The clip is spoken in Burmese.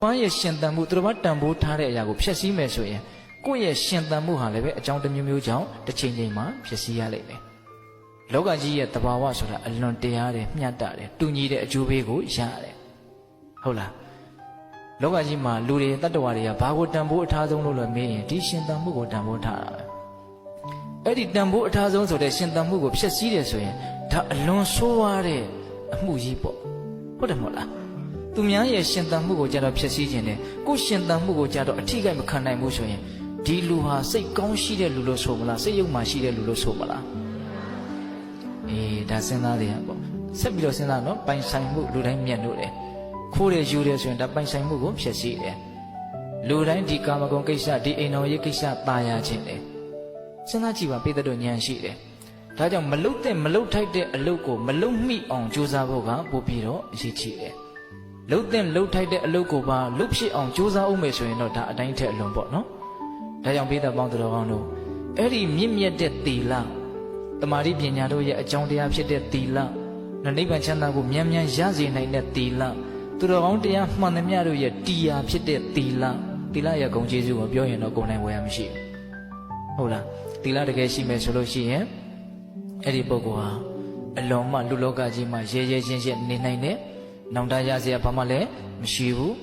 ဘာရဲ့ရှင်သန်မှုသူတို့ဘာတန်ဖိုးထားတဲ့အရာကိုဖျက်ဆီးမယ်ဆိုရင်ကိုယ့်ရဲ့ရှင်သန်မှုဟာလည်းပဲအကြောင်းတစ်မျိုးမျိုးကြောင့်တစ်ချိန်ချိန်မှာဖျက်ဆီးရလိမ့်မယ်လောကကြီးရဲ့တဘာဝဆိုတာအလွန်တရားတယ်မျှတတယ်တူညီတဲ့အကျိုးပေးကိုရတယ်ဟုတ်လားလောကကြီးမှာလူတွေတတ္တဝါတွေကဘာကိုတန်ဖိုးအထားဆုံးလို့လဲမေးရင်ဒီရှင်သန်မှုကိုတန်ဖိုးထားတာပဲအဲ့ဒီတန်ဖိုးအထားဆုံးဆိုတဲ့ရှင်သန်မှုကိုဖျက်ဆီးတယ်ဆိုရင်ဒါအလွန်ဆိုးရတဲ့အမှုကြီးပေါ့ဟုတ်တယ်မဟုတ်လားသူများရဲ့ရှင်သန်မှုကိုကြတော့ဖျက်ဆီးခြင်းနဲ့ကိုယ်ရှင်သန်မှုကိုကြတော့အထိကိမခံနိုင်ဘူးဆိုရင်ဒီလူဟာစိတ်ကောင်းရှိတဲ့လူလို့ဆိုမလားစိတ်ယုံမှရှိတဲ့လူလို့ဆိုမလားဒါစဉ်းစားရပေါ့ဆက်ပြီးတော့စဉ်းစားနော်ပိုင်ဆိုင်မှုလူတိုင်းမြတ်လို့တယ်ခိုးတယ်ယူတယ်ဆိုရင်ဒါပိုင်ဆိုင်မှုကိုဖျက်ဆီးတယ်လူတိုင်းဒီကာမဂုဏ်ကိစ္စဒီအိမ်တော်ရေးကိစ္စตายရခြင်းတယ်စဉ်းစားကြည့်ပါပိဿတို့ဉာဏ်ရှိတယ်ဒါကြောင့်မလုတ်တဲ့မလုတ်ထိုက်တဲ့အလုပ်ကိုမလုတ်မိအောင်ကြိုးစားဖို့ကပို့ပြီးတော့အရေးကြီးတယ်လုတ်တဲ့လုတ်ထိုက်တဲ့အလုပ်ကိုပါလုတ်ဖြစ်အောင်ကြိုးစားအောင်မယ်ဆိုရင်တော့ဒါအတိုင်းထက်အလွန်ပေါ့နော်ဒါကြောင့်ပိဿပေါင်းတော်ကောင်းတို့အဲ့ဒီမြင့်မြတ်တဲ့သီလတမာတိပညာတို့ရဲ့အကြောင်းတရားဖြစ်တဲ့သီလနိဗ္ဗာန်ချမ်းသာကိုမြန်မြန်ရစေနိုင်တဲ့သီလသူတော်ကောင်းတရားမှန်သမျှတို့ရဲ့တရားဖြစ်တဲ့သီလရဲ့ဂုဏ်ကျေးဇူးကိုပြောရင်တော့ကိုယ်နိုင်ဝယ်ရမရှိဘူးဟုတ်လားသီလတကယ်ရှိမယ်ဆိုလို့ရှိရင်အဲ့ဒီပုဂ္ဂိုလ်ဟာအလွန်မှလူလောကကြီးမှာရဲရဲချင်းချင်းနေနိုင်တယ်နောင်တရစရာဘာမှလည်းမရှိဘူး